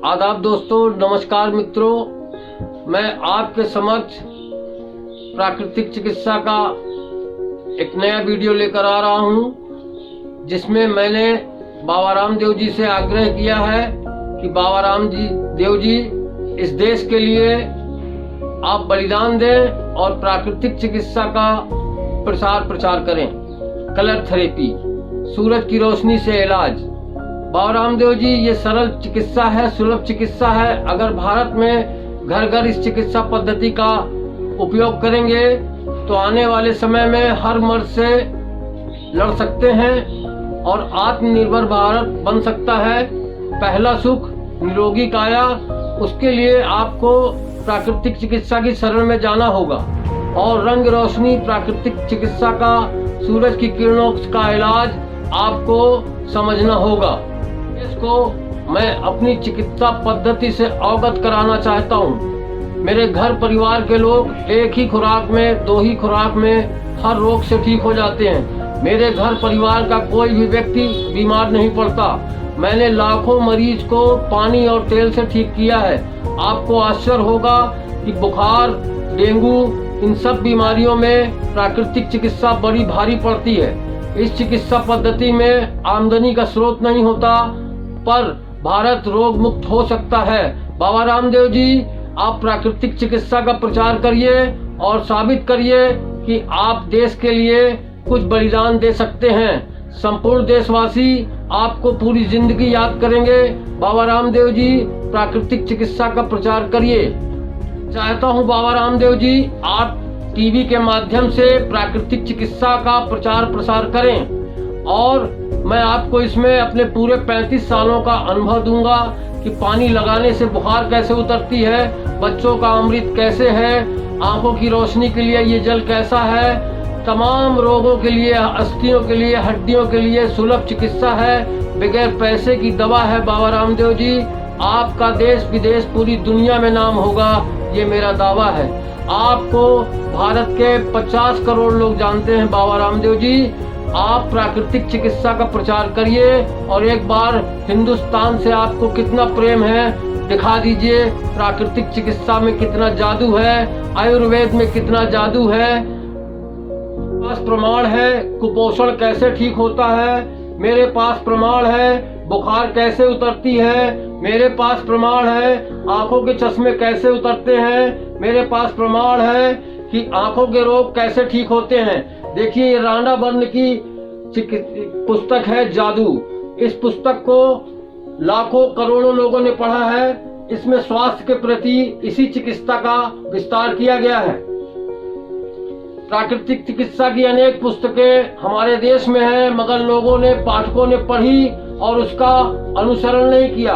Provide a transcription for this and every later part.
आदाब दोस्तों, नमस्कार मित्रों। मैं आपके समक्ष प्राकृतिक चिकित्सा का एक नया वीडियो लेकर आ रहा हूं, जिसमें मैंने बाबा रामदेव जी से आग्रह किया है कि बाबा रामदेव जी इस देश के लिए आप बलिदान दें और प्राकृतिक चिकित्सा का प्रचार करें। कलर थेरेपी, सूरज की रोशनी से इलाज। बाबा रामदेव जी, ये सरल चिकित्सा है, सुलभ चिकित्सा है। अगर भारत में घर घर इस चिकित्सा पद्धति का उपयोग करेंगे तो आने वाले समय में हर मर्ज से लड़ सकते हैं और आत्मनिर्भर भारत बन सकता है। पहला सुख निरोगी काया, उसके लिए आपको प्राकृतिक चिकित्सा की शरण में जाना होगा और रंग रोशनी प्राकृतिक चिकित्सा का, सूरज की किरणों का इलाज आपको समझना होगा। इसको मैं अपनी चिकित्सा पद्धति से अवगत कराना चाहता हूँ। मेरे घर परिवार के लोग एक ही खुराक में, 2 ही खुराक में हर रोग से ठीक हो जाते हैं। मेरे घर परिवार का कोई भी व्यक्ति बीमार नहीं पड़ता। मैंने लाखों मरीज को पानी और तेल से ठीक किया है। आपको आश्चर्य होगा कि बुखार, डेंगू, इन सब बीमारियों में प्राकृतिक चिकित्सा बड़ी भारी पड़ती है। इस चिकित्सा पद्धति में आमदनी का स्रोत नहीं होता, पर भारत रोग मुक्त हो सकता है। बाबा रामदेव जी, आप प्राकृतिक चिकित्सा का प्रचार करिए और साबित करिए कि आप देश के लिए कुछ बलिदान दे सकते हैं। संपूर्ण देशवासी आपको पूरी जिंदगी याद करेंगे। बाबा रामदेव जी, प्राकृतिक चिकित्सा का प्रचार करिए। चाहता हूँ बाबा रामदेव जी, आप टीवी के माध्यम से प्राकृतिक चिकित्सा का प्रचार प्रसार करें और मैं आपको इसमें अपने पूरे 35 सालों का अनुभव दूंगा कि पानी लगाने से बुखार कैसे उतरती है, बच्चों का अमृत कैसे है, आंखों की रोशनी के लिए ये जल कैसा है, तमाम रोगों के लिए, अस्थियों के लिए, हड्डियों के लिए सुलभ चिकित्सा है, बगैर पैसे की दवा है। बाबा रामदेव जी, आपका देश विदेश पूरी दुनिया में नाम होगा, ये मेरा दावा है। आपको भारत के 50 करोड़ लोग जानते हैं। बाबा रामदेव जी, आप प्राकृतिक चिकित्सा का प्रचार करिए और एक बार हिंदुस्तान से आपको कितना प्रेम है दिखा दीजिए। प्राकृतिक चिकित्सा में कितना जादू है, आयुर्वेद में कितना जादू है। पास प्रमाण है कुपोषण कैसे ठीक होता है, मेरे पास प्रमाण है बुखार कैसे उतरती है, मेरे पास प्रमाण है आंखों के चश्मे कैसे उतरते हैं, मेरे पास प्रमाण है कि आंखों के रोग कैसे ठीक होते हैं। देखिए, ये राणा वर्ण की पुस्तक है जादू। इस पुस्तक को लाखों करोड़ों लोगों ने पढ़ा है। इसमें स्वास्थ्य के प्रति इसी चिकित्सा का विस्तार किया गया है। प्राकृतिक चिकित्सा की अनेक पुस्तकें हमारे देश में है, मगर लोगों ने, पाठकों ने पढ़ी और उसका अनुसरण नहीं किया,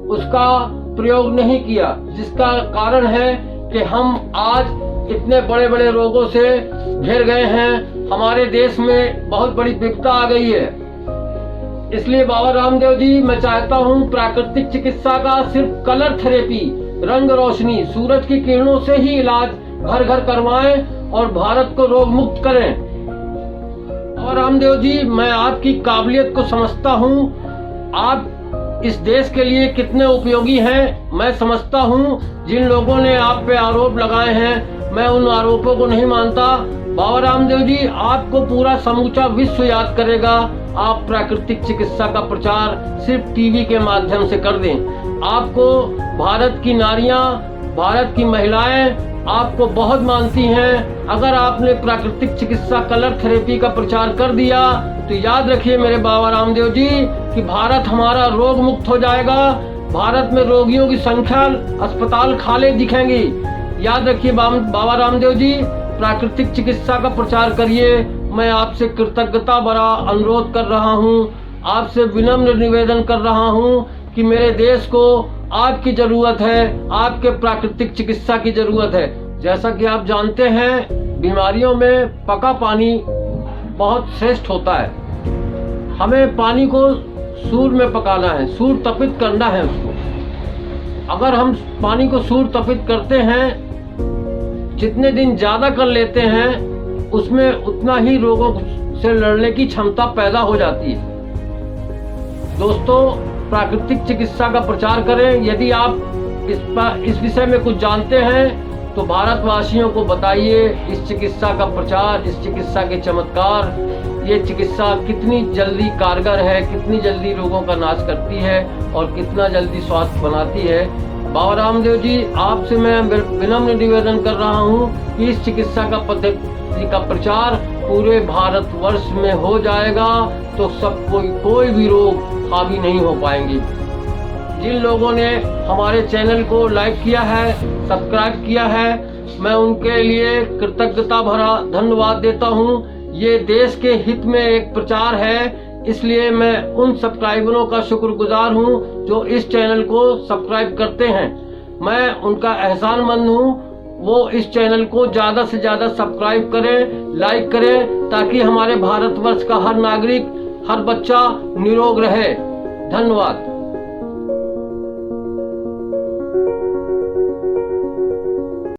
उसका प्रयोग नहीं किया, जिसका कारण है कि हम आज इतने बड़े बड़े रोगों से घिर गए हैं। हमारे देश में बहुत बड़ी विपदा आ गई है। इसलिए बाबा रामदेव जी, मैं चाहता हूँ प्राकृतिक चिकित्सा का सिर्फ कलर थेरेपी, रंग रोशनी, सूरज की किरणों से ही इलाज घर घर करवाएं और भारत को रोग मुक्त करें। बाबा रामदेव जी, मैं आपकी काबिलियत को समझता हूँ। आप इस देश के लिए कितने उपयोगी हैं मैं समझता हूँ। जिन लोगों ने आप पे आरोप लगाए हैं, मैं उन आरोपों को नहीं मानता। बाबा रामदेव जी, आपको पूरा समूचा विश्व याद करेगा। आप प्राकृतिक चिकित्सा का प्रचार सिर्फ टीवी के माध्यम से कर दें। आपको भारत की नारियां, भारत की महिलाएं आपको बहुत मानती हैं। अगर आपने प्राकृतिक चिकित्सा, कलर थेरेपी का प्रचार कर दिया तो याद रखिए मेरे बाबा रामदेव जी कि भारत हमारा रोग मुक्त हो जाएगा। भारत में रोगियों की संख्या अस्पताल खाली दिखेंगी। याद रखिए बाबा रामदेव जी, प्राकृतिक चिकित्सा का प्रचार करिए। मैं आपसे कृतज्ञता भरा अनुरोध कर रहा हूँ, आपसे विनम्र निवेदन कर रहा हूँ कि मेरे देश को आपकी जरूरत है, आपके प्राकृतिक चिकित्सा की जरूरत है। जैसा कि आप जानते हैं, बीमारियों में पका पानी बहुत श्रेष्ठ होता है। हमें पानी को सूर में पकाना है, सूर तपित करना है उसको। अगर हम पानी को सूर तपित करते हैं, जितने दिन ज्यादा कर लेते हैं, उसमें उतना ही रोगों से लड़ने की क्षमता पैदा हो जाती है। दोस्तों, प्राकृतिक चिकित्सा का प्रचार करें। यदि आप इस विषय में कुछ जानते हैं तो भारतवासियों को बताइए इस चिकित्सा का प्रचार, इस चिकित्सा के चमत्कार, ये चिकित्सा कितनी जल्दी कारगर है, कितनी जल्दी रोगों का नाश करती है और कितना जल्दी स्वास्थ्य बनाती है। बाबा रामदेव जी, आपसे मैं विनम्र निवेदन कर रहा हूँ कि इस चिकित्सा का पद्धति का प्रचार पूरे भारतवर्ष में हो जाएगा तो सब कोई भी रोग हावी नहीं हो पाएंगे। जिन लोगों ने हमारे चैनल को लाइक किया है, सब्सक्राइब किया है, मैं उनके लिए कृतज्ञता भरा धन्यवाद देता हूं। ये देश के हित में एक प्रचार है, इसलिए मैं उन सब्सक्राइबरों का शुक्रगुजार हूं जो इस चैनल को सब्सक्राइब करते हैं। मैं उनका एहसानमंद हूं। वो इस चैनल को ज़्यादा से ज़्यादा सब्सक्राइब करें, लाइक करें, ताकि हमारे भारतवर्ष का हर नागरिक, हर बच्चा निरोग रहे। धन्यवाद।